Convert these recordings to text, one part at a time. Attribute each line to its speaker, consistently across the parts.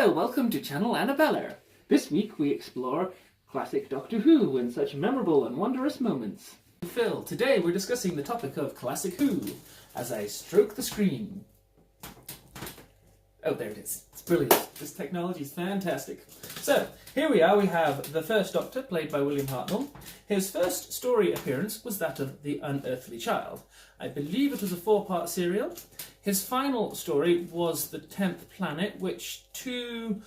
Speaker 1: Hello, welcome to Channel Annabella. This week we explore classic Doctor Who and such memorable and wondrous moments. Phil, today we're discussing the topic of Classic Who as I stroke the screen. Oh, there it is. It's brilliant. This technology is fantastic. So, here we are. We have the first Doctor, played by William Hartnell. His first story appearance was that of The Unearthly Child. I believe it was a 4-part serial. His final story was The 10th Planet, which 2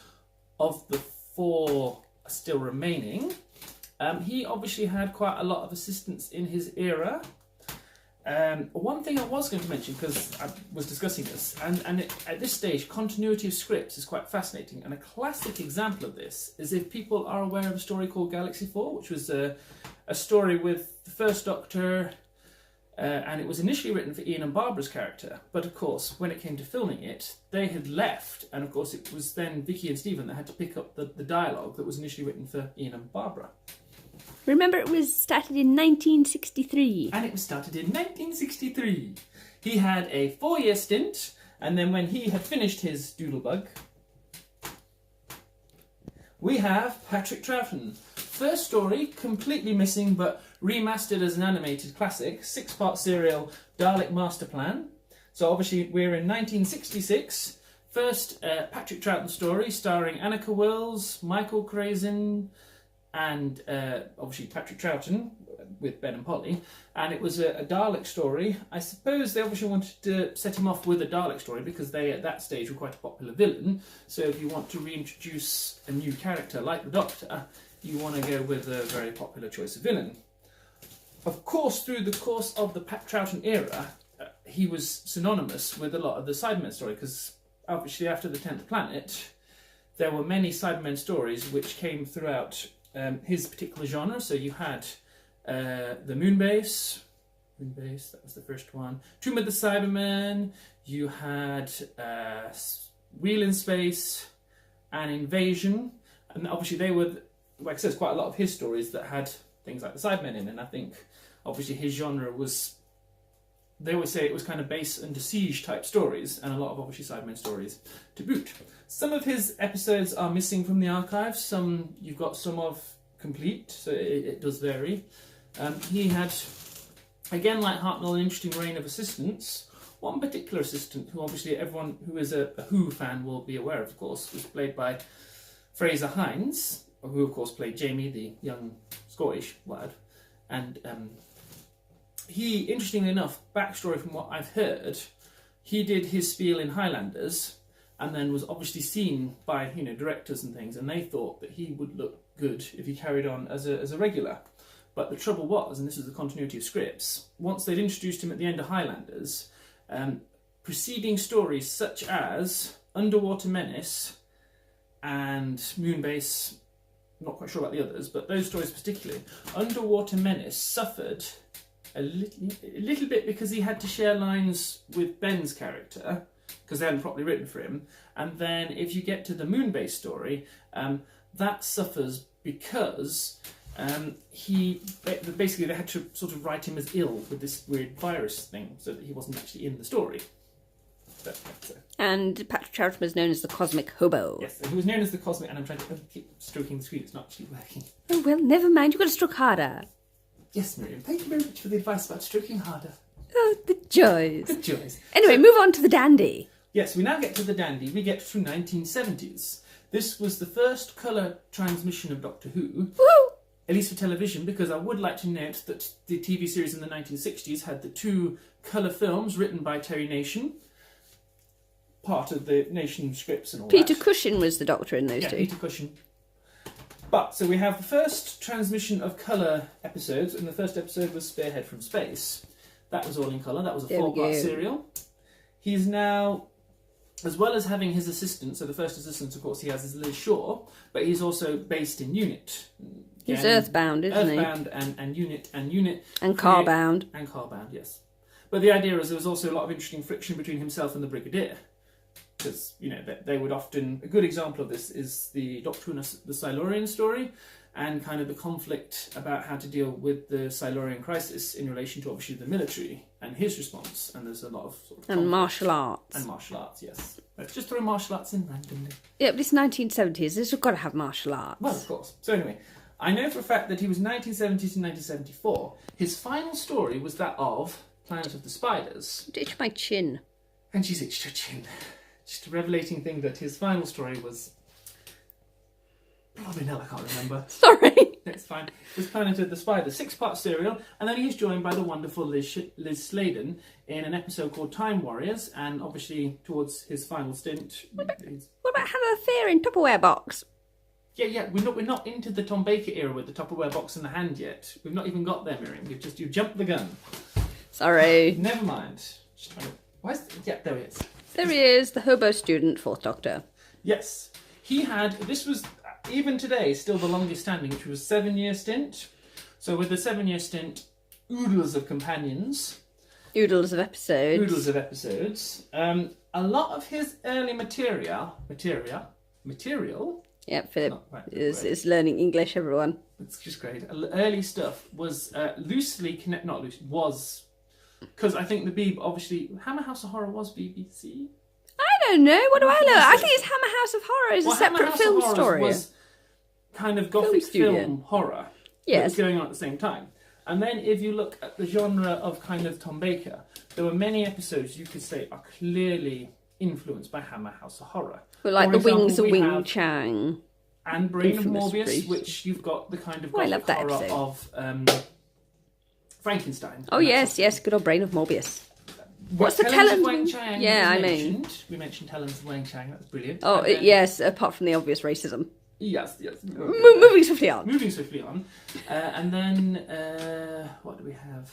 Speaker 1: of the 4 are still remaining. He obviously had quite a lot of assistance in his era. One thing I was going to mention, because I was discussing this, at this stage, continuity of scripts is quite fascinating, and a classic example of this is if people are aware of a story called Galaxy 4, which was a story with the first Doctor, and it was initially written for Ian and Barbara's character, but of course, when it came to filming it, they had left, and of course it was then Vicky and Stephen that had to pick up the dialogue that was initially written for Ian and Barbara.
Speaker 2: Remember, it was started in 1963.
Speaker 1: And it was started in 1963. He had a 4-year stint, and then when he had finished his Doodlebug, we have Patrick Troughton. First story, completely missing, but remastered as an animated classic, 6-part serial, Dalek Master Plan. So obviously we're in 1966. First Patrick Troughton story, starring Annika Wills, Michael Crazin, and obviously Patrick Troughton with Ben and Polly, and it was a Dalek story. I suppose they obviously wanted to set him off with a Dalek story because they at that stage were quite a popular villain, so if you want to reintroduce a new character like the Doctor, you want to go with a very popular choice of villain. Of course, through the course of the Pat Troughton era, he was synonymous with a lot of the Cybermen story, because obviously after the 10th Planet there were many Cybermen stories which came throughout his particular genre. So you had the Moonbase, that was the first one. Tomb of the Cybermen. You had Wheel in Space and Invasion, and obviously they were, like I said, quite a lot of his stories that had things like the Cybermen in. And I think obviously his genre was, they always say it was kind of base under siege type stories, and a lot of obviously Cybermen stories to boot. Some of his episodes are missing from the archives, some you've got some of complete, so it does vary. He had, again like Hartnell, an interesting reign of assistants. One particular assistant, who obviously everyone who is a Who fan will be aware of course, was played by Fraser Hines, who of course played Jamie, the young Scottish lad. And he, interestingly enough, backstory from what I've heard, he did his spiel in Highlanders, and then was obviously seen by directors and things, and they thought that he would look good if he carried on as a regular. But the trouble was, and this is the continuity of scripts, once they'd introduced him at the end of Highlanders, preceding stories such as Underwater Menace and Moonbase, I'm not quite sure about the others, but those stories particularly, Underwater Menace suffered a little bit because he had to share lines with Ben's character, because they hadn't properly written for him. And then if you get to the Moonbase story, that suffers because basically they had to sort of write him as ill with this weird virus thing, so that he wasn't actually in the story.
Speaker 2: And Patrick Troughton was known as the Cosmic Hobo.
Speaker 1: Yes, he was known as the Cosmic, and I'm trying to keep stroking the screen, it's not actually working.
Speaker 2: Oh, well, never mind, you've got to stroke harder.
Speaker 1: Yes, Miriam, thank you very much for the advice about stroking harder.
Speaker 2: Oh, the joys.
Speaker 1: The joys.
Speaker 2: Anyway, move on to the Dandy.
Speaker 1: Yes, we now get to the Dandy. We get through 1970s. This was the first colour transmission of Doctor Who.
Speaker 2: Woo!
Speaker 1: At least for television, because I would like to note that the TV series in the 1960s had the 2 colour films written by Terry Nation, part of the Nation scripts and all
Speaker 2: Peter
Speaker 1: that.
Speaker 2: Cushing was the Doctor in those two.
Speaker 1: Peter Cushing. But, so we have the first transmission of colour episodes, and the first episode was Spearhead from Space. That was all in colour, that was a 4-part serial. He's now, as well as having his assistant, so the first assistant, of course, he has is Liz Shaw, but he's also based in Unit.
Speaker 2: He's Earthbound, isn't he?
Speaker 1: Earthbound and Unit.
Speaker 2: And Carbound.
Speaker 1: And Carbound, yes. But the idea is there was also a lot of interesting friction between himself and the Brigadier. because they would often, a good example of this is the Doctor Who and the Silurian story, and kind of the conflict about how to deal with the Silurian crisis in relation to obviously the military and his response. And there's a lot of
Speaker 2: and martial arts.
Speaker 1: And martial arts, yes. Let's just throw martial arts in randomly.
Speaker 2: Yeah, but it's 1970s. This has got to have martial arts.
Speaker 1: Well, of course. So anyway, I know for a fact that he was 1970 to 1974. His final story was that of Planet of the Spiders.
Speaker 2: Itch my chin.
Speaker 1: And she's itched her chin. Just a revelating thing that his final story was... Probably no, I can't remember.
Speaker 2: Sorry.
Speaker 1: It's fine. It was Planet of the Spiders, 6-part serial, and then he's joined by the wonderful Liz Sladen in an episode called Time Warriors, and obviously towards his final stint...
Speaker 2: What about Hannah Fear in Tupperware Box?
Speaker 1: Yeah, we're not into the Tom Baker era with the Tupperware box in the hand yet. We've not even got there, Miriam. You've jumped the gun.
Speaker 2: Sorry.
Speaker 1: Never mind. Yeah, there he is.
Speaker 2: There he is, the hobo student, 4th Doctor.
Speaker 1: Yes. This was, even today, still the longest standing, which was a 7-year stint. So with the 7-year stint, oodles of companions.
Speaker 2: Oodles of episodes.
Speaker 1: A lot of his early material.
Speaker 2: Yeah, Philip is learning English, everyone.
Speaker 1: It's just great. Early stuff was because I think obviously, Hammer House of Horror was BBC.
Speaker 2: I don't know. What do I know? I think it's Hammer House of Horror is a separate film story.
Speaker 1: Was kind of gothic film horror.
Speaker 2: Yes.
Speaker 1: That was going on at the same time. And then if you look at the genre of kind of Tom Baker, there were many episodes you could say are clearly influenced by Hammer House of Horror.
Speaker 2: But like
Speaker 1: For
Speaker 2: the
Speaker 1: example,
Speaker 2: Wings of
Speaker 1: we
Speaker 2: Wing
Speaker 1: have
Speaker 2: Chang.
Speaker 1: And Brain of
Speaker 2: Infamous
Speaker 1: Morbius,
Speaker 2: priest.
Speaker 1: which you've got the kind of
Speaker 2: I love
Speaker 1: gothic
Speaker 2: that
Speaker 1: horror
Speaker 2: episode.
Speaker 1: of Frankenstein.
Speaker 2: Oh yes, good old Brain of Morbius. What's the
Speaker 1: Helens of
Speaker 2: Talons
Speaker 1: Wang
Speaker 2: one?
Speaker 1: Chang
Speaker 2: Yeah,
Speaker 1: was
Speaker 2: I
Speaker 1: mentioned. We mentioned Helens of Wang Chang, that's brilliant.
Speaker 2: Oh
Speaker 1: And then-
Speaker 2: yes, apart from the obvious racism.
Speaker 1: Yes.
Speaker 2: Moving swiftly on.
Speaker 1: Moving swiftly on. And then, what do we have?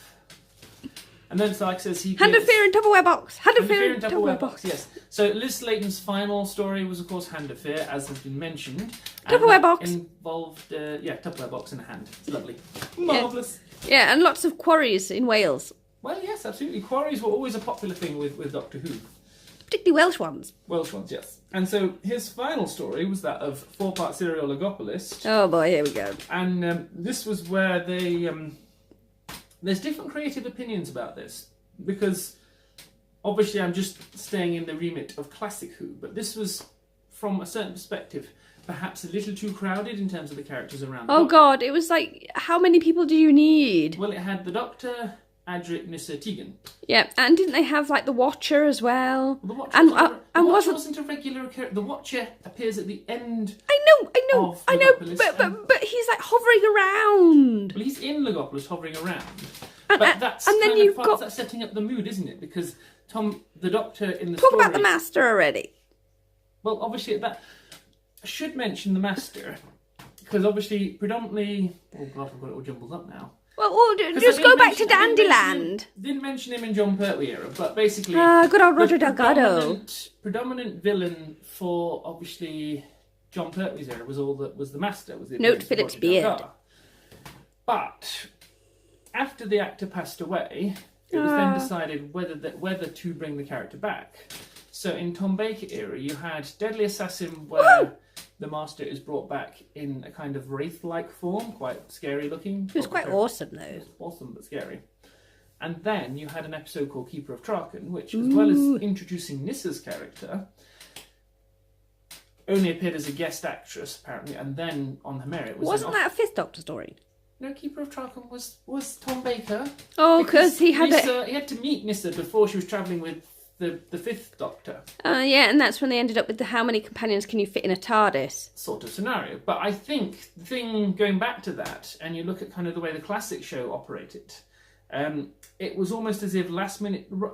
Speaker 1: And then, so like says he
Speaker 2: Hand of Fear in Tupperware Box. Hand of Fear in
Speaker 1: Tupperware
Speaker 2: Tupperware Box.
Speaker 1: yes. So Liz Sladen's final story was, of course, Hand of Fear, as has been mentioned. And
Speaker 2: Tupperware
Speaker 1: that
Speaker 2: box.
Speaker 1: Involved, Tupperware box in a hand. It's lovely. Marvellous.
Speaker 2: Yeah, and lots of quarries in Wales.
Speaker 1: Well, yes, absolutely. Quarries were always a popular thing with Doctor Who.
Speaker 2: Particularly Welsh ones.
Speaker 1: Welsh ones, yes. And so his final story was that of 4-part serial Logopolist.
Speaker 2: Oh boy, here we go.
Speaker 1: And this was where there's different creative opinions about this, because obviously I'm just staying in the remit of classic Who, but this was, from a certain perspective, perhaps a little too crowded in terms of the characters around the
Speaker 2: Oh
Speaker 1: Doctor.
Speaker 2: god, it was like, how many people do you need?
Speaker 1: Well, it had the Doctor, Adric, Nyssa, Tegan.
Speaker 2: Yeah, and didn't they have like the Watcher as well?
Speaker 1: The Watcher,
Speaker 2: And
Speaker 1: wasn't a regular character. The Watcher appears at the end.
Speaker 2: I know,
Speaker 1: Of
Speaker 2: I know,
Speaker 1: Logopolis,
Speaker 2: but he's like hovering around.
Speaker 1: Well, he's in Logopolis, hovering around.
Speaker 2: And
Speaker 1: That's
Speaker 2: then
Speaker 1: kind
Speaker 2: you've
Speaker 1: of part
Speaker 2: got
Speaker 1: of that setting up the mood, isn't it? Because the Doctor in the
Speaker 2: talk
Speaker 1: story...
Speaker 2: about the Master already.
Speaker 1: Well, obviously, I should mention the Master, because obviously, predominantly... Oh God, I've got it all jumbled up now.
Speaker 2: Well, just go back to Dandyland.
Speaker 1: Didn't mention him in John Pertwee era, but basically...
Speaker 2: Good old Roger
Speaker 1: the
Speaker 2: Delgado.
Speaker 1: predominant villain for, obviously, John Pertwee's era was the Master. Was the
Speaker 2: Note
Speaker 1: appearance of
Speaker 2: Philip's
Speaker 1: Roger
Speaker 2: beard.
Speaker 1: Delgado. But after the actor passed away, it was then decided whether to bring the character back. So in Tom Baker era, you had Deadly Assassin, where the Master is brought back in a kind of wraith-like form, quite scary looking.
Speaker 2: It was quite awesome though.
Speaker 1: It was awesome but scary. And then you had an episode called Keeper of Traken, which, as well as introducing Nyssa's character, only appeared as a guest actress, apparently, and then on her merit was...
Speaker 2: Wasn't that a 5th Doctor story?
Speaker 1: No, Keeper of Traken was Tom Baker.
Speaker 2: Oh, because he had
Speaker 1: he had to meet Nyssa before she was travelling with the 5th Doctor.
Speaker 2: Yeah, and that's when they ended up with the how many companions can you fit in a TARDIS
Speaker 1: sort of scenario. But I think the thing, going back to that, and you look at kind of the way the classic show operated, it was almost as if last minute... I'm going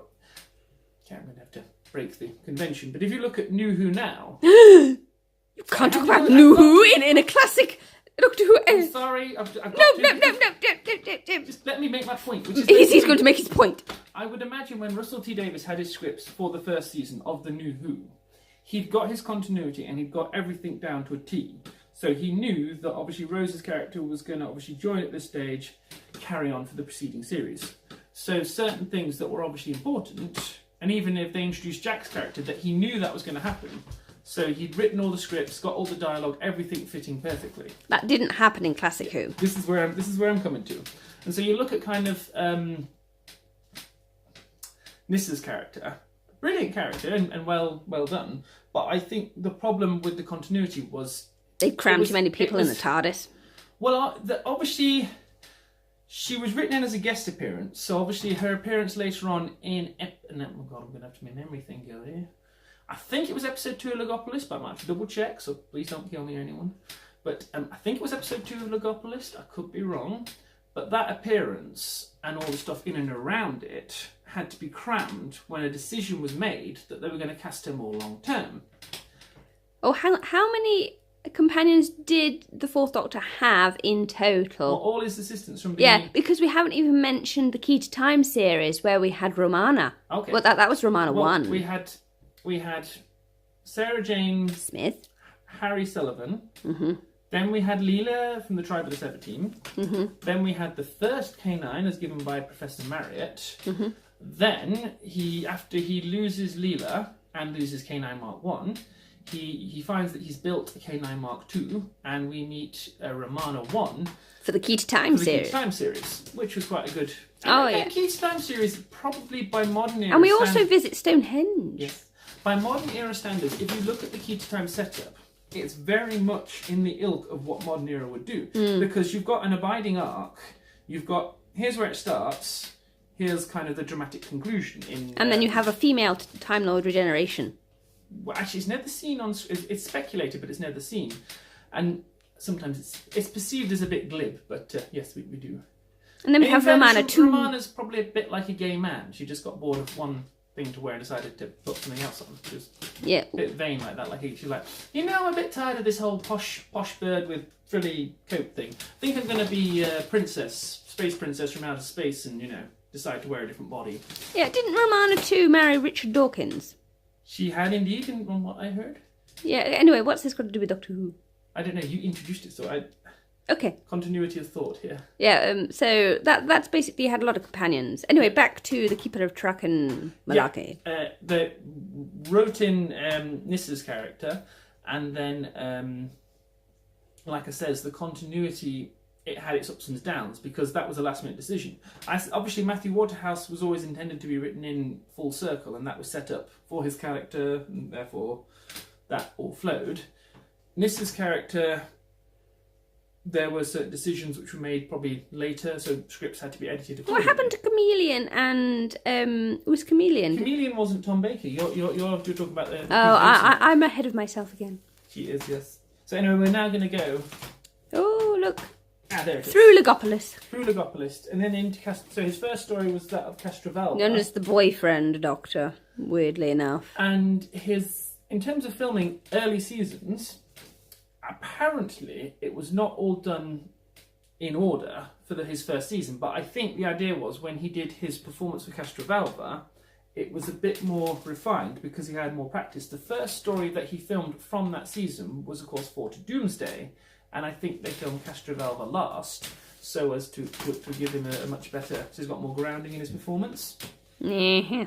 Speaker 1: to have to break the convention, but if you look at New Who now...
Speaker 2: You can't talk about New Who in a classic Doctor Who.
Speaker 1: I'm sorry, I've got
Speaker 2: No.
Speaker 1: Just let me make my point. Which is
Speaker 2: He's going to make his point.
Speaker 1: I would imagine when Russell T Davies had his scripts for the first season of the New Who, he'd got his continuity and he'd got everything down to a T. So he knew that obviously Rose's character was going to obviously join at this stage, carry on for the preceding series. So certain things that were obviously important and even if they introduced Jack's character, that he knew that was going to happen. So he'd written all the scripts, got all the dialogue, everything fitting perfectly.
Speaker 2: That didn't happen in Classic Who.
Speaker 1: This is where I'm coming to. And so you look at kind of Nissa's character, brilliant character and well done. But I think the problem with the continuity was
Speaker 2: They crammed too many people in the TARDIS.
Speaker 1: Well, obviously she was written in as a guest appearance. So obviously her appearance later on in oh god, I'm gonna have to my memory thing go here. I think it was episode 2 of Logopolis, but I might have to double check. So please don't kill me or anyone. But I think it was episode 2 of Logopolis. I could be wrong. But that appearance and all the stuff in and around it had to be crammed when a decision was made that they were going to cast her more long term.
Speaker 2: Oh, how many companions did the Fourth Doctor have in total?
Speaker 1: Well, all his assistants from being...
Speaker 2: Yeah, because we haven't even mentioned the Key to Time series where we had Romana.
Speaker 1: Okay.
Speaker 2: Well, that was Romana 1.
Speaker 1: We had Sarah Jane
Speaker 2: Smith,
Speaker 1: Harry Sullivan.
Speaker 2: Mm-hmm.
Speaker 1: Then we had Leela from the Tribe of the 17.
Speaker 2: Mm-hmm.
Speaker 1: Then we had the first K9 as given by Professor Marriott.
Speaker 2: Mm-hmm.
Speaker 1: Then after he loses Leela and loses K9 Mark 1, he finds that he's built a K9 Mark 2, and we meet Romana 1
Speaker 2: for the Key to Time
Speaker 1: for the
Speaker 2: series.
Speaker 1: Key to Time series, which was quite a good.
Speaker 2: Oh yeah,
Speaker 1: Key to Time series probably by modern era.
Speaker 2: And we also visit Stonehenge.
Speaker 1: Yes, by modern era standards, if you look at the Key to Time setup, it's very much in the ilk of what modern era would do, because you've got an abiding arc. You've got here's where it starts. Here's kind of the dramatic conclusion.
Speaker 2: And then you have a female Time Lord regeneration.
Speaker 1: Well, actually, it's never seen on. It's speculated, but it's never seen, and sometimes it's perceived as a bit glib. But yes, we do.
Speaker 2: And then we have Romana 2.
Speaker 1: Romana's probably a bit like a gay man. She just got bored of one thing to wear and decided to put something else on. Just a bit vain like that. Like she's like, I'm a bit tired of this whole posh bird with frilly coat thing. I think I'm going to be a space princess from outer space, and decide to wear a different body. Yeah,
Speaker 2: didn't Romana 2 marry Richard Dawkins?
Speaker 1: She had indeed, from what I heard.
Speaker 2: Yeah, anyway, what's this got to do with Doctor Who?
Speaker 1: I don't know, you introduced it, so
Speaker 2: Okay.
Speaker 1: Continuity of thought here.
Speaker 2: Yeah, so that's basically had a lot of companions. Anyway, back to the Keeper of Track and Malarkey.
Speaker 1: Yeah, they wrote in Nissa's character, and then, like I says, the continuity... It had its ups and downs because that was a last-minute decision. Obviously, Matthew Waterhouse was always intended to be written in full circle, and that was set up for his character, and therefore that all flowed. Nissa's character, there were certain decisions which were made probably later, so scripts had to be edited accordingly.
Speaker 2: What happened to Chameleon and was Chameleon?
Speaker 1: Chameleon wasn't Tom Baker. You're talking about the.
Speaker 2: Oh, I'm ahead of myself again.
Speaker 1: She is, yes. So anyway, we're now going to go.
Speaker 2: Oh, look.
Speaker 1: There it is.
Speaker 2: Through Logopolis.
Speaker 1: Through Logopolis, and then into so his first story was that of Castrovalva.
Speaker 2: Known as the boyfriend Doctor, weirdly enough.
Speaker 1: And in terms of filming early seasons, apparently it was not all done in order for his first season, but I think the idea was when he did his performance for Castrovalva, it was a bit more refined because he had more practice. The first story that he filmed from that season was, of course, Fought to Doomsday. And I think they filmed Castrovalva last, so as to give him a much better... So he's got more grounding in his performance.
Speaker 2: Yeah.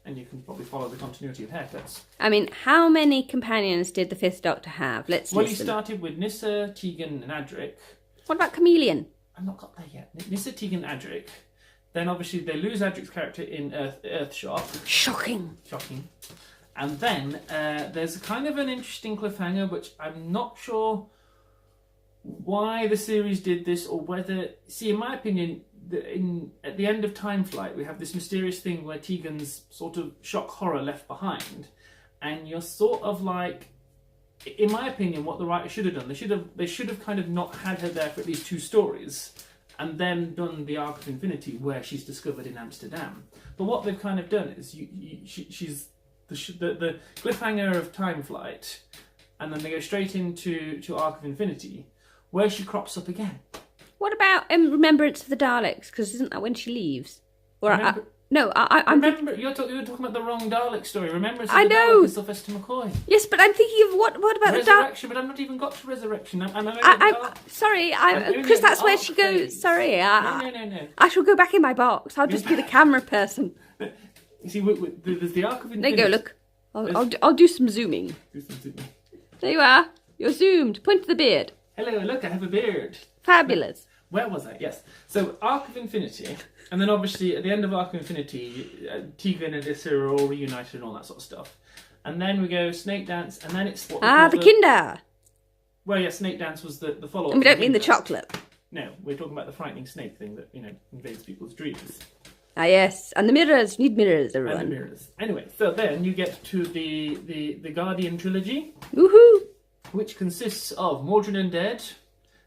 Speaker 1: And you can probably follow the continuity of haircuts.
Speaker 2: I mean, how many companions did the Fifth Doctor have?
Speaker 1: Well, he started with Nyssa, Tegan and Adric.
Speaker 2: What about Chameleon?
Speaker 1: I've not got there yet. Nyssa, Tegan, Adric. Then obviously they lose Adric's character in Earthshock.
Speaker 2: Shocking.
Speaker 1: And then there's kind of an interesting cliffhanger, which I'm not sure... why the series did this, or whether... See, in my opinion, at the end of Time Flight, we have this mysterious thing where Tegan's sort of shock horror left behind, and you're sort of like... In my opinion, what the writer should have done, they should have kind of not had her there for at least 2 stories, and then done the Arc of Infinity, where she's discovered in Amsterdam. But what they've kind of done is, she's the cliffhanger of Time Flight, and then they go straight into Arc of Infinity, where she crops up again.
Speaker 2: What about Remembrance of the Daleks? Because isn't that when she leaves? Or I'm
Speaker 1: Remember, you're talking about the wrong Dalek story. Remembrance of
Speaker 2: I
Speaker 1: the
Speaker 2: know.
Speaker 1: Dalek is Sylvester McCoy.
Speaker 2: Yes, but I'm thinking of what about
Speaker 1: Resurrection, but I've not even got to Resurrection.
Speaker 2: Sorry, because that's where she goes. Sorry,
Speaker 1: No.
Speaker 2: I shall go back in my box. I'll just be the camera person.
Speaker 1: You see, there's the Arc of
Speaker 2: There
Speaker 1: Infinity.
Speaker 2: you go, look. I'll do some zooming. There you are. You're zoomed. Point to the beard.
Speaker 1: Hello, look, I have a beard.
Speaker 2: Fabulous.
Speaker 1: Where was I? Yes. So, Arc of Infinity, and then obviously at the end of Arc of Infinity, Tegan and Issa are all reunited and all that sort of stuff. And then we go Snake Dance, and then it's what we call
Speaker 2: The Kinder.
Speaker 1: Well, yeah, Snake Dance was the follow-up.
Speaker 2: And we don't
Speaker 1: to
Speaker 2: mean the
Speaker 1: Kinder.
Speaker 2: chocolate.
Speaker 1: No, we're talking about the frightening snake thing that, invades people's dreams.
Speaker 2: Ah, yes. And the mirrors. You need mirrors,
Speaker 1: And
Speaker 2: everyone.
Speaker 1: the mirrors. Anyway, so then you get to the Guardian trilogy,
Speaker 2: Woohoo.
Speaker 1: which consists of Mordred Undead,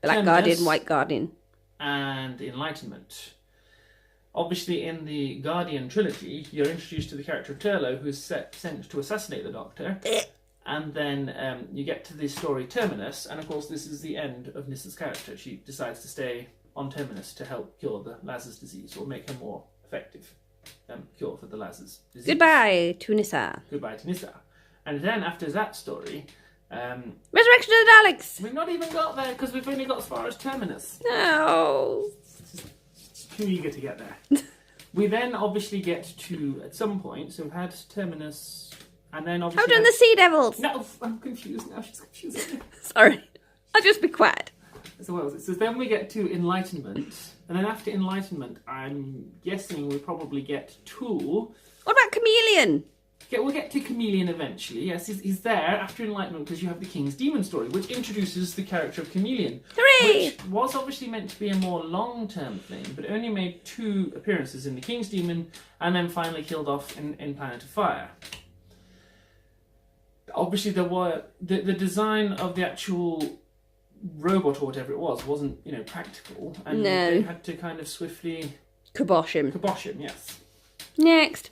Speaker 2: Black
Speaker 1: Terminus,
Speaker 2: Guardian, White Guardian.
Speaker 1: and Enlightenment. Obviously, in the Guardian trilogy, you're introduced to the character of Turlo, who's sent to assassinate the Doctor. And then you get to the story Terminus, and of course this is the end of Nissa's character. She decides to stay on Terminus to help cure the Lazarus disease, or make a more effective cure for the Lazarus disease.
Speaker 2: Goodbye to Nissa.
Speaker 1: Goodbye to Nissa. And then after that story,
Speaker 2: Resurrection of the Daleks.
Speaker 1: we've not even got there because we've only got as far as Terminus.
Speaker 2: No.
Speaker 1: Too eager to get there. We then obviously get to, at some point, so we've had Terminus, and then obviously...
Speaker 2: How done the Sea Devils?
Speaker 1: No, I'm confused now. She's confusing me.
Speaker 2: Sorry. I'll just be quiet.
Speaker 1: So what was it? So then we get to Enlightenment, and then after Enlightenment, I'm guessing we probably get Tool.
Speaker 2: What about Chameleon?
Speaker 1: Yeah, we'll get to Chameleon eventually. Yes, he's there after Enlightenment because you have the King's Demon story, which introduces the character of Chameleon.
Speaker 2: Hooray!
Speaker 1: Which was obviously meant to be a more long-term thing, but only made 2 appearances in the King's Demon, and then finally killed off in Planet of Fire. Obviously, there were the design of the actual robot or whatever it was wasn't practical, and
Speaker 2: No.
Speaker 1: they had to kind of swiftly
Speaker 2: Kibosh him.
Speaker 1: kibosh him. Yes.
Speaker 2: Next.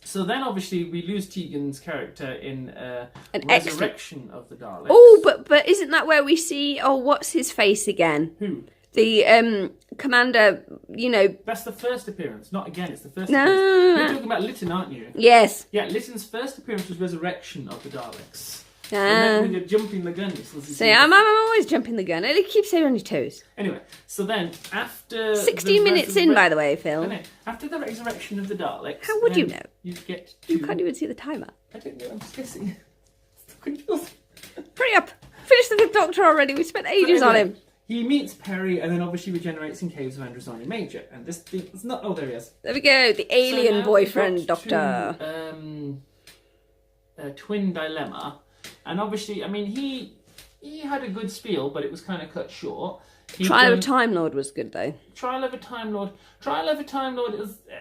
Speaker 1: So then, obviously, we lose Tegan's character in
Speaker 2: An
Speaker 1: Resurrection of the Daleks.
Speaker 2: Oh, but isn't that where we see, what's his face again?
Speaker 1: Who?
Speaker 2: The commander,
Speaker 1: That's the first appearance. Not again. It's the first.
Speaker 2: No.
Speaker 1: Appearance. You're talking about Lytton, aren't you?
Speaker 2: Yes.
Speaker 1: Yeah, Lytton's first appearance was Resurrection of the Daleks.
Speaker 2: Ah.
Speaker 1: And then when you're jumping the gun,
Speaker 2: See, I'm always jumping the gun. It keeps you on your toes.
Speaker 1: Anyway, so then after
Speaker 2: 16 minutes in, by the way, Phil.
Speaker 1: No, after the resurrection of the Daleks,
Speaker 2: How would you
Speaker 1: then
Speaker 2: know?
Speaker 1: You get to.
Speaker 2: You can't even see the timer.
Speaker 1: I don't know. I'm just guessing. It's confusing.
Speaker 2: Hurry up. Finish the Fifth Doctor already. We spent ages on him.
Speaker 1: He meets Perry and then obviously regenerates in caves of Androzani Major. And this thing is not. Oh, there he is.
Speaker 2: There we go. The alien
Speaker 1: So now
Speaker 2: boyfriend
Speaker 1: we've got
Speaker 2: doctor.
Speaker 1: a twin dilemma, and obviously, I mean, he had a good spiel, but it was kind of cut short.
Speaker 2: Trial of a Time Lord was good, though.
Speaker 1: Trial of a Time Lord. Trial of a Time Lord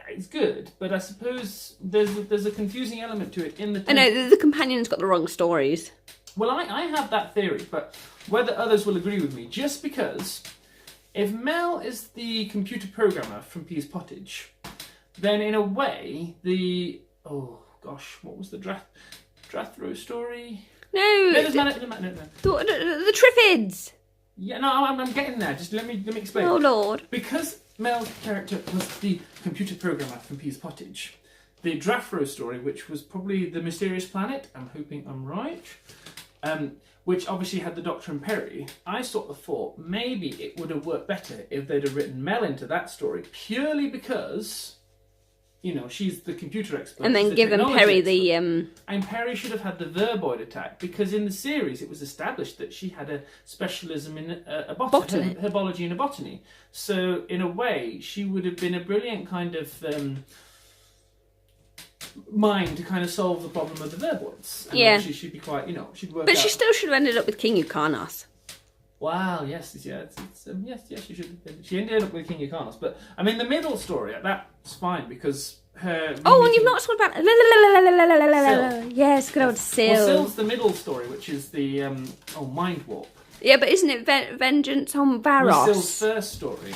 Speaker 1: is good, but I suppose there's a confusing element to it in the.
Speaker 2: I know, the companion's got the wrong stories.
Speaker 1: Well, I have that theory, but whether others will agree with me, just because if Mel is the computer programmer from Pease Pottage, then in a way what was the Drathro story?
Speaker 2: No,
Speaker 1: No.
Speaker 2: the Triffids.
Speaker 1: Yeah, no, I'm getting there. Just let me explain.
Speaker 2: Oh, Lord.
Speaker 1: Because Mel's character was the computer programmer from Pease Pottage, the Drathro story, which was probably the Mysterious Planet, I'm hoping I'm right, which obviously had the Doctor and Perry, I sort of thought maybe it would have worked better if they'd have written Mel into that story, purely because, she's the computer expert.
Speaker 2: And then given Perry the...
Speaker 1: And Perry should have had the verboid attack, because in the series it was established that she had a specialism in
Speaker 2: Botany.
Speaker 1: herbology and botany. So in a way, she would have been a brilliant kind of mind to kind of solve the problem of the verboids. And
Speaker 2: Yeah.
Speaker 1: obviously she'd be quite, she'd work
Speaker 2: But
Speaker 1: out.
Speaker 2: she still should have ended up with King Ucarnos.
Speaker 1: Wow, yes, yes, she should have been. She ended up with King Ucarnos, but I mean the middle story, that's fine because her.
Speaker 2: Oh, and you've not talked about... Yes, good old Syl.
Speaker 1: Well, Syl's the middle story, which is the Mind Warp.
Speaker 2: Yeah, but isn't it Vengeance on Varos?
Speaker 1: Was Syl's first story,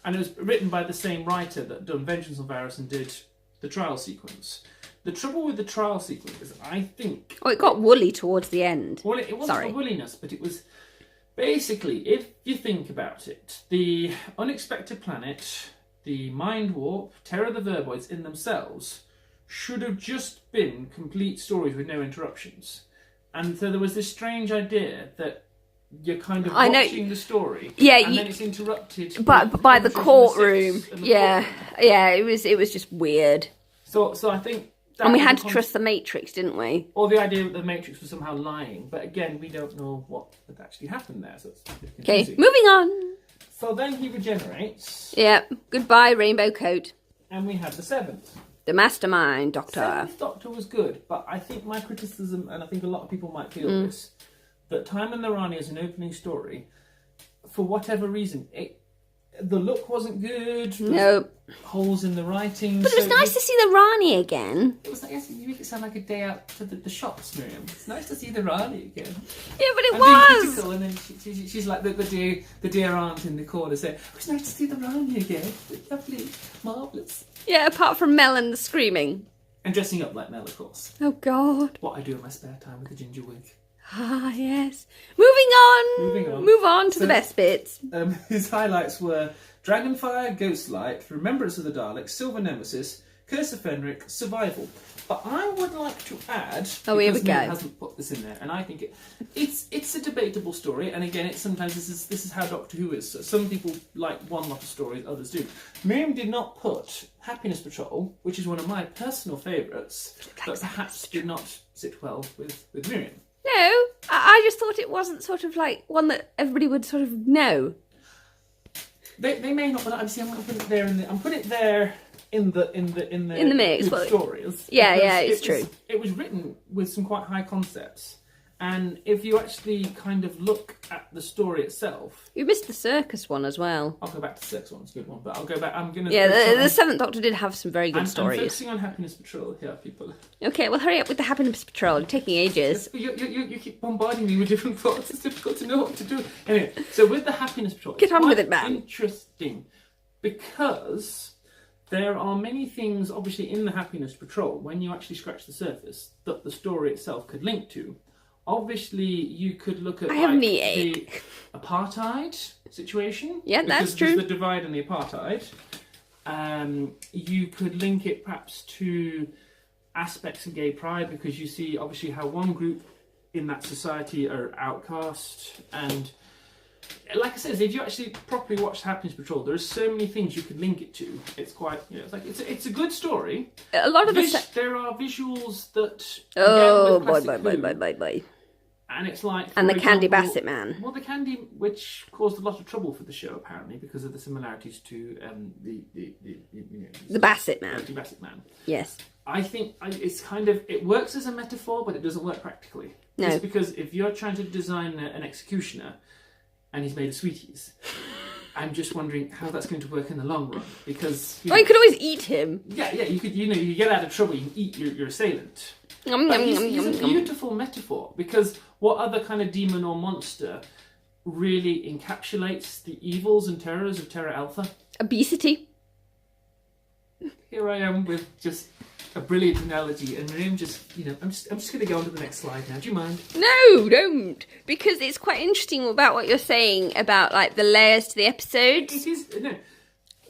Speaker 1: and it was written by the same writer that done Vengeance on Varos and did the trial sequence. The trouble with the trial sequence is, I think...
Speaker 2: Oh, it got woolly towards the end.
Speaker 1: Well, it wasn't a woolliness, but it was... Basically, if you think about it, the Unexpected Planet, the Mind Warp, Terror of the Verboids in themselves should have just been complete stories with no interruptions. And so there was this strange idea that you're kind of watching the story, and then it's interrupted
Speaker 2: by the courtroom. Yeah, it was just weird.
Speaker 1: So I think. That
Speaker 2: And we
Speaker 1: was
Speaker 2: had
Speaker 1: the
Speaker 2: to trust the Matrix, didn't we?
Speaker 1: Or the idea that the Matrix was somehow lying, but again, we don't know what had actually happened there, so it's a bit
Speaker 2: Okay,
Speaker 1: confusing.
Speaker 2: moving on.
Speaker 1: So then he regenerates,
Speaker 2: Yeah, goodbye, Rainbow Coat.
Speaker 1: and we have the seventh.
Speaker 2: The Mastermind Doctor.
Speaker 1: Seventh Doctor was good, but I think my criticism, and I think a lot of people might feel this, that Time and the Rani as an opening story, for whatever reason, the look wasn't good.
Speaker 2: No.
Speaker 1: Holes in the writing.
Speaker 2: But it was nice to see the Rani again.
Speaker 1: It was like, yes, you make it sound like a day out to the shops, Miriam. It's nice to see the Rani again.
Speaker 2: Yeah, but it
Speaker 1: I'm being
Speaker 2: was.
Speaker 1: critical, and then she's like the dear aunt in the corner saying, oh, it's nice to see the Rani again. Lovely, marvellous.
Speaker 2: Yeah, apart from Mel and the screaming.
Speaker 1: And dressing up like Mel, of course.
Speaker 2: Oh, God.
Speaker 1: What I do in my spare time with the ginger wig.
Speaker 2: Ah, yes. Moving on.
Speaker 1: Moving on.
Speaker 2: Move on to
Speaker 1: So-
Speaker 2: the best bits.
Speaker 1: His highlights were Dragonfire, Ghostlight, Remembrance of the Daleks, Silver Nemesis, Curse of Fenric, Survival. But I would like to add,
Speaker 2: Oh, here we
Speaker 1: because Neil
Speaker 2: go.
Speaker 1: hasn't put this in there, and I think it's a debatable story. And again, sometimes this is how Doctor Who is. So some people like one lot of stories, others do. Miriam did not put Happiness Patrol, which is one of my personal favourites, but perhaps did not sit well with Miriam.
Speaker 2: No, I just thought it wasn't sort of like one that everybody would sort of know.
Speaker 1: They may not, but obviously I'm putting it there I'm putting it there in the
Speaker 2: mix,
Speaker 1: good
Speaker 2: well,
Speaker 1: stories.
Speaker 2: yeah,
Speaker 1: because
Speaker 2: yeah, it's true.
Speaker 1: It was written with some quite high concepts, and if you actually kind of look at the story itself,
Speaker 2: You missed the circus one as well.
Speaker 1: I'll go back to the sex one. It's a good one, but I'll go back. I'm gonna
Speaker 2: Yeah, the Seventh Doctor did have some very good
Speaker 1: I'm
Speaker 2: stories.
Speaker 1: focusing on Happiness Patrol here, people.
Speaker 2: Okay, well, hurry up with the Happiness Patrol. You're taking ages.
Speaker 1: You keep bombarding me with different thoughts. It's difficult to know what to do. Anyway, so with the Happiness Patrol,
Speaker 2: Get
Speaker 1: it's
Speaker 2: on with
Speaker 1: quite
Speaker 2: it, man.
Speaker 1: Interesting, because there are many things, obviously, in the Happiness Patrol when you actually scratch the surface that the story itself could link to. Obviously, you could look at
Speaker 2: I have
Speaker 1: like,
Speaker 2: knee
Speaker 1: the
Speaker 2: ache.
Speaker 1: apartheid situation.
Speaker 2: Yeah, that's
Speaker 1: because
Speaker 2: true.
Speaker 1: There's the divide and the apartheid. You could link it perhaps to aspects of gay pride, because you see obviously how one group in that society are outcast, and like I said, if you actually properly watch Happiness Patrol, there are so many things you could link it to. It's quite, it's a good story.
Speaker 2: A lot of
Speaker 1: There are visuals that
Speaker 2: Oh,
Speaker 1: again,
Speaker 2: boy,
Speaker 1: with
Speaker 2: boy,
Speaker 1: Classic
Speaker 2: boy,
Speaker 1: Who,
Speaker 2: boy, boy, boy.
Speaker 1: and it's like,
Speaker 2: And
Speaker 1: for
Speaker 2: the Candy
Speaker 1: example,
Speaker 2: Basset Man.
Speaker 1: Well, the candy, which caused a lot of trouble for the show apparently because of the similarities to
Speaker 2: The Basset Man.
Speaker 1: Candy Basset Man.
Speaker 2: Yes.
Speaker 1: I think it's kind of, it works as a metaphor, but it doesn't work practically.
Speaker 2: No.
Speaker 1: Just because if you're trying to design an executioner and he's made of sweeties, I'm just wondering how that's going to work in the long run, because
Speaker 2: Well, you could always eat him.
Speaker 1: yeah, you could, you get out of trouble, you can eat your assailant.
Speaker 2: Yum,
Speaker 1: But
Speaker 2: yum,
Speaker 1: he's
Speaker 2: yum,
Speaker 1: a
Speaker 2: yum, yum.
Speaker 1: beautiful metaphor, because what other kind of demon or monster really encapsulates the evils and terrors of Terra Alpha?
Speaker 2: Obesity.
Speaker 1: Here I am with just a brilliant analogy, and Miriam just, I'm just going to go on to the next slide now. Do you mind?
Speaker 2: No, don't. Because it's quite interesting about what you're saying about like the layers to the episodes.
Speaker 1: It is no.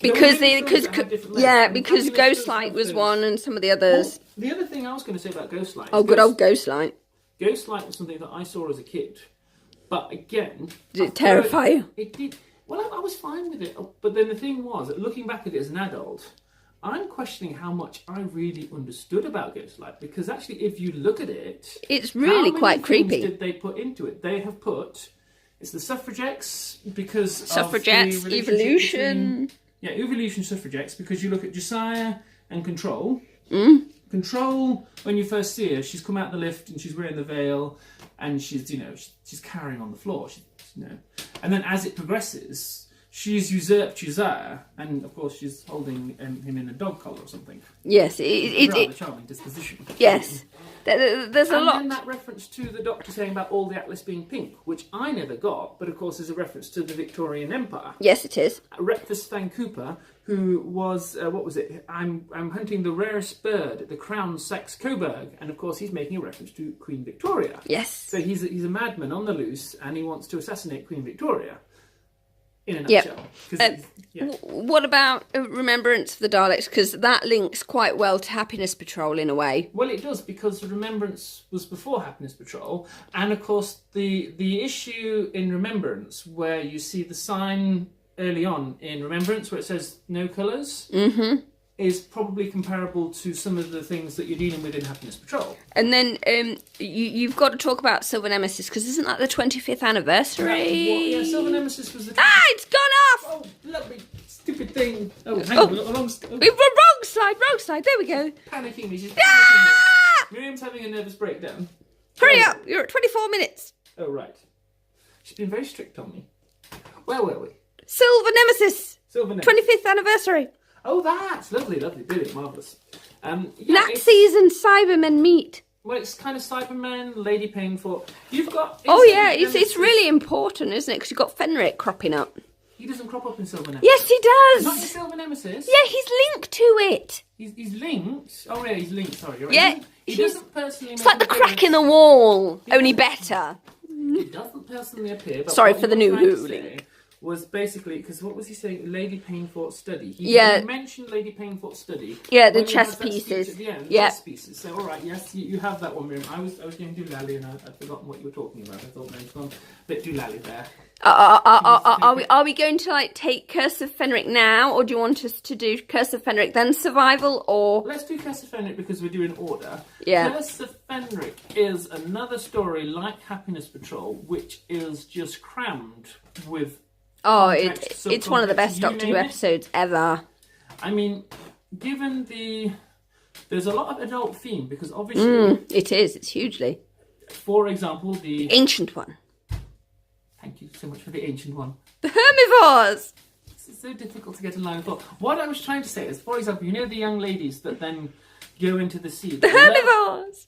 Speaker 2: Because
Speaker 1: There
Speaker 2: they,
Speaker 1: were many
Speaker 2: because
Speaker 1: stories that had different
Speaker 2: yeah,
Speaker 1: layers, and
Speaker 2: because
Speaker 1: Fabulous
Speaker 2: Ghostlight
Speaker 1: Ghostlight
Speaker 2: was one, and some of the others.
Speaker 1: The other thing I was going to say about Ghostlight.
Speaker 2: Oh, good old Ghostlight.
Speaker 1: Ghostlight was something that I saw as a kid, but again,
Speaker 2: Did it terrify you?
Speaker 1: It did. Well, I was fine with it, but then the thing was, looking back at it as an adult, I'm questioning how much I really understood about Ghostlight, because actually, if you look at it,
Speaker 2: It's really
Speaker 1: how
Speaker 2: quite
Speaker 1: many
Speaker 2: creepy.
Speaker 1: things did they put into it? They have put it's the suffragettes because
Speaker 2: Suffragettes,
Speaker 1: of the relationship
Speaker 2: evolution.
Speaker 1: evolution suffragettes, because you look at Josiah and Control. Control, when you first see her, she's come out the lift and she's wearing the veil, and she's she's carrying on the floor. And then as it progresses, she's usurped Josiah, and of course she's holding him in a dog collar or something.
Speaker 2: Yes,
Speaker 1: Rather charming disposition.
Speaker 2: yes. There's a
Speaker 1: And
Speaker 2: lot.
Speaker 1: then that reference to the Doctor saying about all the Atlas being pink, which I never got, but of course is a reference to the Victorian Empire.
Speaker 2: Yes, it is.
Speaker 1: Rectus Van Cooper, who was, what was it? I'm hunting the rarest bird, the crown sex Coburg, and of course he's making a reference to Queen Victoria.
Speaker 2: Yes.
Speaker 1: So he's a madman on the loose, and he wants to assassinate Queen Victoria. In a
Speaker 2: Yep.
Speaker 1: nutshell. 'Cause
Speaker 2: What about Remembrance of the Daleks? Because that links quite well to Happiness Patrol in a way.
Speaker 1: Well, it does, because Remembrance was before Happiness Patrol, and of course the issue in Remembrance where you see the sign early on in Remembrance where it says no colours. Mm-hmm. is probably comparable to some of the things that you're dealing with in Happiness Patrol.
Speaker 2: And then you've got to talk about Silver Nemesis, because isn't that the 25th anniversary?
Speaker 1: Yeah, Silver Nemesis was the...
Speaker 2: It's gone off!
Speaker 1: Oh, lovely, stupid thing. Oh, hang on, we've got the wrong...
Speaker 2: Wrong side, there we go.
Speaker 1: Panicking me, she's panicking
Speaker 2: Ah!
Speaker 1: me. Miriam's having a nervous breakdown.
Speaker 2: Hurry up, you're at 24 minutes.
Speaker 1: Oh, right. She's been very strict on me. Where were we?
Speaker 2: Silver Nemesis,
Speaker 1: Silver Nemesis.
Speaker 2: 25th anniversary.
Speaker 1: Oh, that's lovely, brilliant, marvellous.
Speaker 2: Nazis and Cybermen meet.
Speaker 1: Well, it's kind of Cybermen, Lady Painful. You've got...
Speaker 2: Oh yeah, it's really important, isn't it? Because you've got Fenric cropping up.
Speaker 1: He doesn't crop up in Silver Nemesis.
Speaker 2: Yes, he
Speaker 1: Not in
Speaker 2: does.
Speaker 1: Silver Nemesis.
Speaker 2: Yeah, he's linked to it.
Speaker 1: He's linked. Oh, yeah, he's linked, sorry. You're right.
Speaker 2: Yeah,
Speaker 1: He doesn't personally...
Speaker 2: It's like the crack in the wall, only better.
Speaker 1: He doesn't personally appear. But
Speaker 2: Sorry
Speaker 1: what
Speaker 2: for the
Speaker 1: he
Speaker 2: new
Speaker 1: was trying to
Speaker 2: Who
Speaker 1: say
Speaker 2: link.
Speaker 1: Was basically, because what was he saying? Lady Painfort's study. He
Speaker 2: Yeah.
Speaker 1: mentioned Lady Painfort's study.
Speaker 2: Yeah, the
Speaker 1: when he
Speaker 2: chess
Speaker 1: has that speech
Speaker 2: pieces.
Speaker 1: At the end,
Speaker 2: Yeah.
Speaker 1: chess pieces. So, all right, yes, you have that one, Miriam. I was going to do Lally, and I'd forgotten what you were talking about. I thought no, it's gone a bit do Lally there.
Speaker 2: Are we going to like take Curse of Fenric now, or do you want us to do Curse of Fenric then Survival, or...
Speaker 1: Let's do Curse of Fenric because we're doing order.
Speaker 2: Yeah.
Speaker 1: Curse of Fenric is another story like Happiness Patrol, which is just crammed with...
Speaker 2: Oh,
Speaker 1: context,
Speaker 2: it's one of the best
Speaker 1: subcontext, you
Speaker 2: Doctor Who
Speaker 1: name it.
Speaker 2: episodes ever.
Speaker 1: I mean, given the... There's a lot of adult theme because obviously,
Speaker 2: It is. It's hugely.
Speaker 1: for example, the...
Speaker 2: Ancient one.
Speaker 1: Thank you so much for the ancient one.
Speaker 2: The Herbivores!
Speaker 1: It's so difficult to get a line of thought. What I was trying to say is, for example, you know the young ladies that then go into the sea?
Speaker 2: The Herbivores!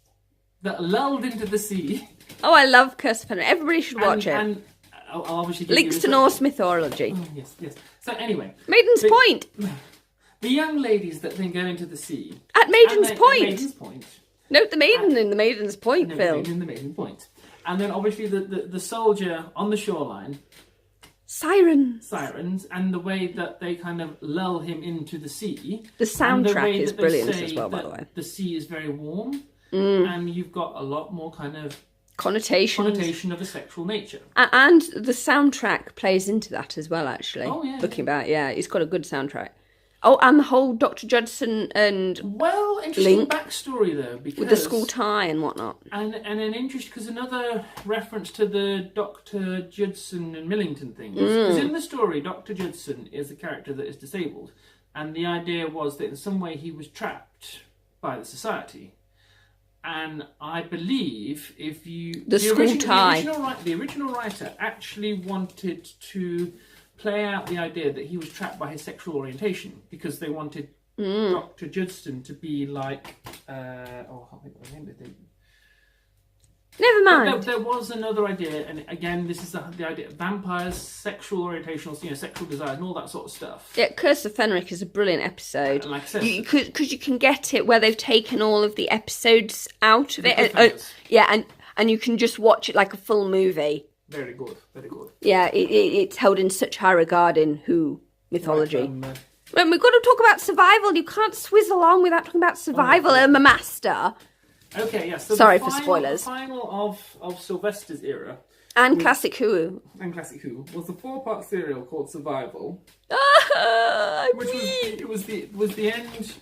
Speaker 1: That lulled into the sea.
Speaker 2: Oh, I love Curse of Fenric. Everybody should watch it.
Speaker 1: And I'll obviously give
Speaker 2: Links
Speaker 1: you
Speaker 2: to Norse mythology.
Speaker 1: Oh, yes. So anyway,
Speaker 2: Maiden's Point!
Speaker 1: the young ladies that then go into the sea.
Speaker 2: At Maiden's
Speaker 1: and
Speaker 2: Point!
Speaker 1: Maiden's Point.
Speaker 2: Note the maiden in the Maiden's Point
Speaker 1: No,
Speaker 2: film.
Speaker 1: in the Maiden Point. And then obviously the soldier on the shoreline,
Speaker 2: Sirens.
Speaker 1: sirens, and the way that they kind of lull him into the sea.
Speaker 2: The
Speaker 1: and the
Speaker 2: soundtrack
Speaker 1: way
Speaker 2: is
Speaker 1: that they
Speaker 2: brilliant
Speaker 1: say
Speaker 2: as well, by
Speaker 1: that
Speaker 2: the way.
Speaker 1: The sea is very warm, and you've got a lot more kind of
Speaker 2: Connotations.
Speaker 1: connotation of a sexual nature.
Speaker 2: And the soundtrack plays into that as well, actually.
Speaker 1: Oh, yeah.
Speaker 2: Looking back, yeah, it's got a good soundtrack. Oh, and the whole Dr. Judson and
Speaker 1: Well, interesting
Speaker 2: Link.
Speaker 1: backstory though, because
Speaker 2: with the school tie and whatnot.
Speaker 1: and an interest because another reference to the Dr. Judson and Millington thing is in the story. Dr. Judson is a character that is disabled, and the idea was that in some way he was trapped by the society. And I believe if you
Speaker 2: The school tie.
Speaker 1: the original writer actually wanted to play out the idea that he was trapped by his sexual orientation because they wanted Dr. Judson to be like I can't think of the name of it.
Speaker 2: Never mind.
Speaker 1: But there was another idea, and again, this is the idea: vampires, sexual orientation, sexual desires, and all that sort of stuff.
Speaker 2: Yeah, Curse of Fenric is a brilliant episode.
Speaker 1: And like I said,
Speaker 2: Because you can get it where they've taken all of the episodes out of
Speaker 1: The
Speaker 2: it.
Speaker 1: cliffhangers.
Speaker 2: Yeah, and you can just watch it like a full movie.
Speaker 1: very good, very good.
Speaker 2: Yeah, it's held in such high regard in Who mythology.
Speaker 1: Right,
Speaker 2: Well, we've got to talk about survival. You can't swizzle on without talking about survival. I'm a master.
Speaker 1: okay, yes. So
Speaker 2: Sorry
Speaker 1: the
Speaker 2: for
Speaker 1: final,
Speaker 2: spoilers.
Speaker 1: The final of Sylvester's era
Speaker 2: And Classic Who.
Speaker 1: and Classic Who was a 4-part serial called Survival, which was the end.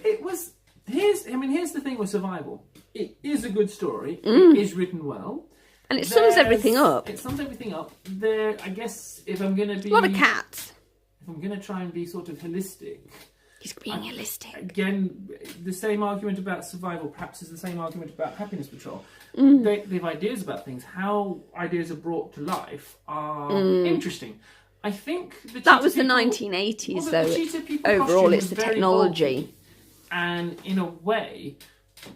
Speaker 1: It was here's the thing with Survival. It is a good story. It is written well.
Speaker 2: And it sums everything up.
Speaker 1: It sums everything up. There, I guess, if I'm going to be...
Speaker 2: A lot of cats.
Speaker 1: If I'm going to try and be sort of holistic...
Speaker 2: He's being holistic.
Speaker 1: Again, the same argument about Survival perhaps is the same argument about Happiness Patrol. They have ideas about things. How ideas are brought to life are interesting. I think...
Speaker 2: That was the 1980s, though.
Speaker 1: The Cheetah People
Speaker 2: Overall,
Speaker 1: costume
Speaker 2: it's
Speaker 1: was
Speaker 2: the
Speaker 1: very
Speaker 2: technology.
Speaker 1: bulky. And in a way...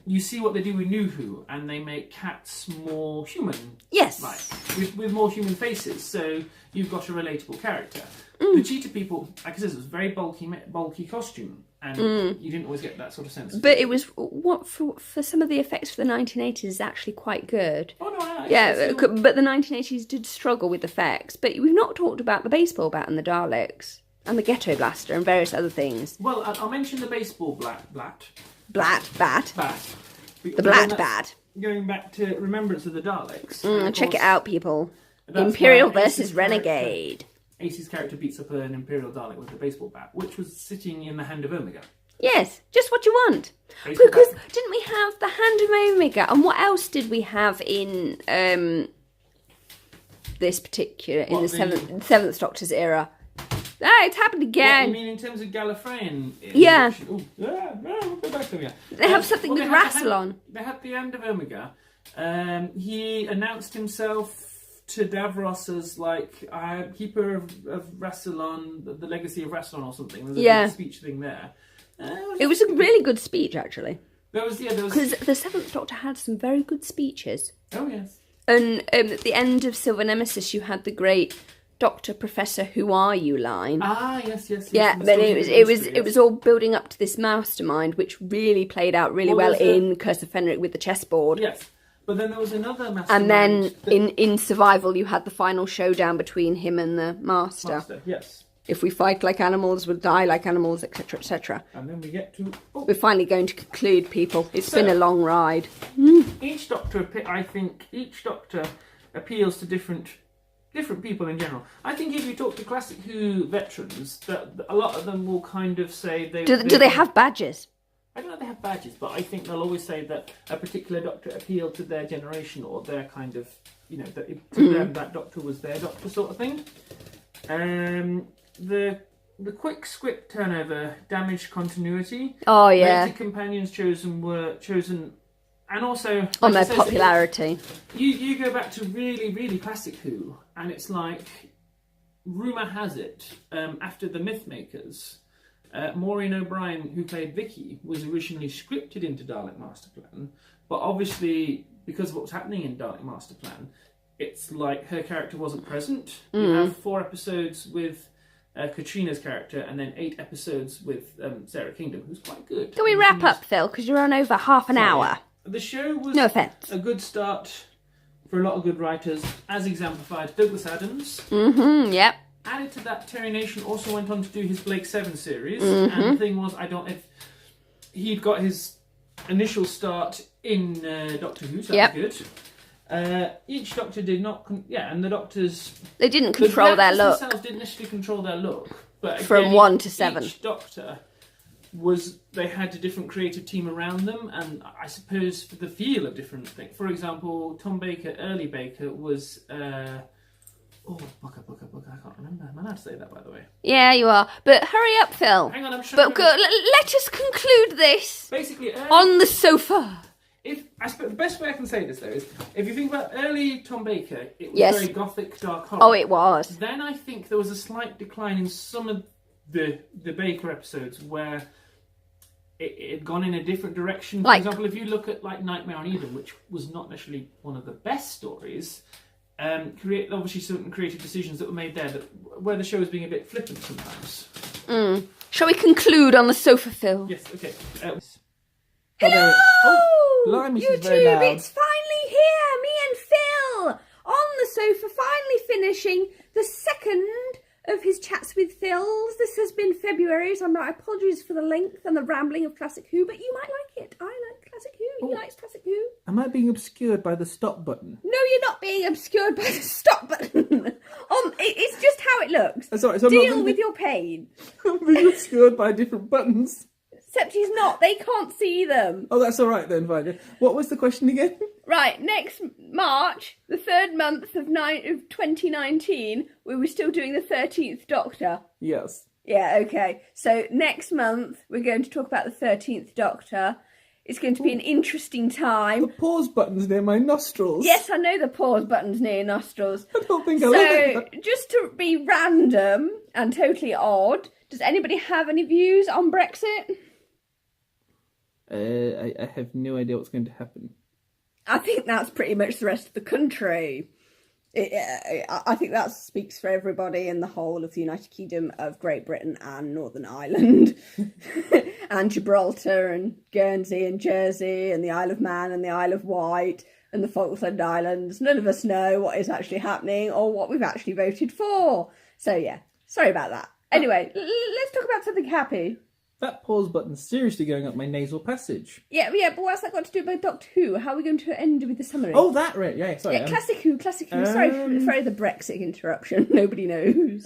Speaker 1: You see what they do with New Who, and they make cats more human.
Speaker 2: Yes.
Speaker 1: Like, with more human faces, so you've got a relatable character. The Cheetah People, like I said, it was a very bulky costume, and you didn't always get that sort of sense.
Speaker 2: But it was, for some of the effects for the 1980s, is actually quite good.
Speaker 1: Oh, no, I
Speaker 2: Yeah, but the 1980s did struggle with effects. But we've not talked about the baseball bat and the Daleks, and the Ghetto Blaster, and various other things.
Speaker 1: Well, I'll mention the baseball bat.
Speaker 2: The Blat Bat.
Speaker 1: Going back to Remembrance of the Daleks.
Speaker 2: Check it out, people.
Speaker 1: That's
Speaker 2: Imperial
Speaker 1: why
Speaker 2: versus
Speaker 1: Ace's
Speaker 2: Renegade.
Speaker 1: Ace's character beats up an Imperial Dalek with a baseball bat, which was sitting in the hand of Omega.
Speaker 2: Yes, just what you want.
Speaker 1: Baseball
Speaker 2: Because
Speaker 1: bat.
Speaker 2: didn't we have the Hand of Omega, and what else did we have in this particular in
Speaker 1: What,
Speaker 2: the
Speaker 1: the-
Speaker 2: seventh Doctor's era? Ah, it's happened
Speaker 1: What,
Speaker 2: again.
Speaker 1: you mean in terms of Gallifreyan?
Speaker 2: Yeah.
Speaker 1: Oh, yeah, we'll go back to it.
Speaker 2: They have something with
Speaker 1: they had the
Speaker 2: Rassilon.
Speaker 1: They had the Hand of Omega. He announced himself to Davros as like keeper of Rassilon, the legacy of Rassilon or something. There's a
Speaker 2: Yeah.
Speaker 1: big speech thing there.
Speaker 2: It was a really good speech, actually,
Speaker 1: There was.
Speaker 2: because the Seventh Doctor had some very good speeches.
Speaker 1: Oh yes.
Speaker 2: And at the end of Silver Nemesis, you had the great Doctor Professor Who Are You line.
Speaker 1: Ah yes.
Speaker 2: Yeah,
Speaker 1: and the
Speaker 2: but
Speaker 1: story
Speaker 2: it
Speaker 1: of the
Speaker 2: was
Speaker 1: mystery, yes.
Speaker 2: all building up to this mastermind, which really played out really
Speaker 1: Well,
Speaker 2: well
Speaker 1: there's
Speaker 2: in Curse of Fenric with the chessboard.
Speaker 1: Yes, but then there was another master.
Speaker 2: And then in Survival, you had the final showdown between him and the Master.
Speaker 1: Yes,
Speaker 2: If we fight like animals, we'll die like animals, etc., etc.
Speaker 1: and then we get to
Speaker 2: We're finally going to conclude, people. It's
Speaker 1: So-
Speaker 2: been a long ride.
Speaker 1: each Doctor. I think each Doctor appeals to different people in general. I think if you talk to Classic Who veterans, that a lot of them will kind of say they
Speaker 2: Do they have badges?
Speaker 1: I don't know if they have badges, but I think they'll always say that a particular Doctor appealed to their generation or their kind of, that to them that Doctor was their Doctor sort of thing. The quick script turnover damaged continuity.
Speaker 2: Oh, yeah.
Speaker 1: The companions were chosen, and also
Speaker 2: On
Speaker 1: like
Speaker 2: their
Speaker 1: I said,
Speaker 2: popularity.
Speaker 1: You go back to really Classic Who, and it's like, rumour has it, after the Mythmakers, Maureen O'Brien, who played Vicky, was originally scripted into Dalek Master Plan, but obviously, because of what was happening in Dalek Master Plan, it's like her character wasn't present. You have 4 episodes with Katrina's character, and then 8 episodes with Sarah Kingdom, who's quite good.
Speaker 2: Can we wrap up, Phil? Because you're on over half an hour.
Speaker 1: The show was
Speaker 2: No offence.
Speaker 1: a good start for a lot of good writers, as exemplified Douglas Adams.
Speaker 2: Yep.
Speaker 1: Added to that, Terry Nation also went on to do his Blake 7 series, and the thing was, I don't know if he'd got his initial start in Doctor Who, so that was good. Each Doctor did not, and the Doctors...
Speaker 2: They didn't control
Speaker 1: the
Speaker 2: their
Speaker 1: actors
Speaker 2: look.
Speaker 1: themselves didn't necessarily control their look, but
Speaker 2: From
Speaker 1: again,
Speaker 2: 1 to 7.
Speaker 1: Each Doctor they had a different creative team around them, and I suppose for the feel of different things. For example, Tom Baker, early Baker, was... Booker, I can't remember. I'm allowed to say that, by the way.
Speaker 2: Yeah, you are. But hurry up, Phil.
Speaker 1: Hang on, I'm sure.
Speaker 2: But let us conclude this
Speaker 1: Basically,
Speaker 2: on the sofa.
Speaker 1: the best way I can say this, though, is if you think about early Tom Baker, it was
Speaker 2: Yes.
Speaker 1: very gothic, dark horror.
Speaker 2: Oh, it was.
Speaker 1: Then I think there was a slight decline in some of the Baker episodes where it had gone in a different direction. For
Speaker 2: Like-
Speaker 1: example, if you look at like Nightmare on Eden, which was not necessarily one of the best stories, obviously certain creative decisions that were made there where the show was being a bit flippant sometimes.
Speaker 2: Shall we conclude on the sofa, Phil?
Speaker 1: Yes, okay.
Speaker 2: Hello!
Speaker 3: Blimey, she's
Speaker 2: YouTube,
Speaker 3: very loud.
Speaker 2: it's finally here! Me and Phil! On the sofa, finally finishing the second of his chats with Phils. This has been February, so my apologies for the length and the rambling of Classic Who, but you might like it. I like Classic Who. He likes Classic Who.
Speaker 3: Am I being obscured by the stop button?
Speaker 2: No, you're not being obscured by the stop button. It's just how it looks.
Speaker 3: Sorry, so I'm not
Speaker 2: Deal
Speaker 3: gonna
Speaker 2: with
Speaker 3: be-
Speaker 2: your pain.
Speaker 3: I'm being obscured by different buttons.
Speaker 2: Except he's not. They can't see them.
Speaker 3: Oh, that's all right then, fine. What was the question again?
Speaker 2: Right, next March, the 3rd month of 2019, we were still doing the 13th Doctor.
Speaker 3: Yes.
Speaker 2: Yeah, okay. So next month, we're going to talk about the 13th Doctor. It's going to be an interesting
Speaker 3: The
Speaker 2: time.
Speaker 3: pause button's near my nostrils.
Speaker 2: Yes, I know the pause button's near your nostrils.
Speaker 3: I don't think I like
Speaker 2: So,
Speaker 3: that.
Speaker 2: just to be random and totally odd, does anybody have any views on Brexit?
Speaker 3: I have no idea what's going to happen.
Speaker 2: I think that's pretty much the rest of the country. I think that speaks for everybody in the whole of the United Kingdom of Great Britain and Northern Ireland. And Gibraltar and Guernsey and Jersey and the Isle of Man and the Isle of Wight and the Falkland Islands. None of us know what is actually happening or what we've actually voted for. So yeah, sorry about that. Anyway, let's talk about something happy.
Speaker 3: That pause button's seriously going up my nasal passage.
Speaker 2: Yeah, but what's that got to do with Doctor Who? How are we going to end with the summary?
Speaker 3: Oh, that right. Yeah, sorry.
Speaker 2: Yeah, Classic Who. Sorry for the Brexit interruption. Nobody knows.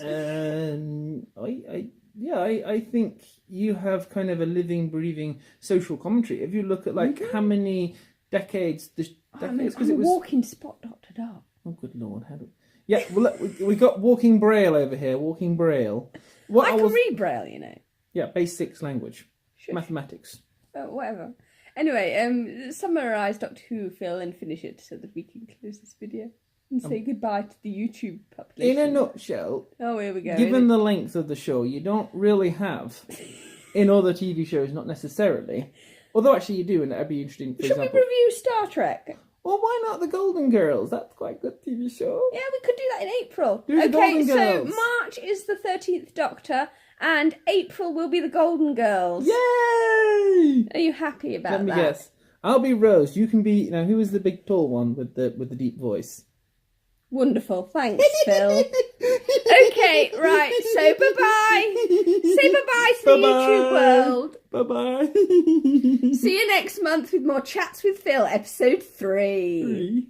Speaker 3: I think you have kind of a living, breathing social commentary. If you look at like how many decades,
Speaker 2: I'm
Speaker 3: because
Speaker 2: a
Speaker 3: it was.
Speaker 2: walking spot, Dr. Dark.
Speaker 3: Oh, good lord! How do? Yeah, well, look, we got Walking Braille over here. Walking Braille. What
Speaker 2: I can read Braille, you know.
Speaker 3: Yeah, basics language,
Speaker 2: Sure.
Speaker 3: mathematics.
Speaker 2: Whatever. Anyway, summarise Doctor Who, Phil, and finish it so that we can close this video and say goodbye to the YouTube population.
Speaker 3: In a nutshell,
Speaker 2: Oh, here we go.
Speaker 3: given the length of the show, you don't really have in other TV shows, not necessarily. Although actually you do, and that'd be interesting. For
Speaker 2: Should we
Speaker 3: example,
Speaker 2: review Star Trek?
Speaker 3: well, why not the Golden Girls? That's quite a good TV show.
Speaker 2: Yeah, we could do that in April.
Speaker 3: Do the
Speaker 2: Okay,
Speaker 3: Golden
Speaker 2: so
Speaker 3: Girls.
Speaker 2: March is the 13th Doctor, and April will be the Golden Girls.
Speaker 3: Yay!
Speaker 2: Are you happy about
Speaker 3: Let me
Speaker 2: that?
Speaker 3: guess. I'll be Rose. You can be. Now, who is the big tall one with the deep voice?
Speaker 2: Wonderful. Thanks, Phil. Okay, right. So bye-bye. Say bye-bye to the YouTube world.
Speaker 3: Bye-bye.
Speaker 2: See you next month with more Chats with Phil, episode 3.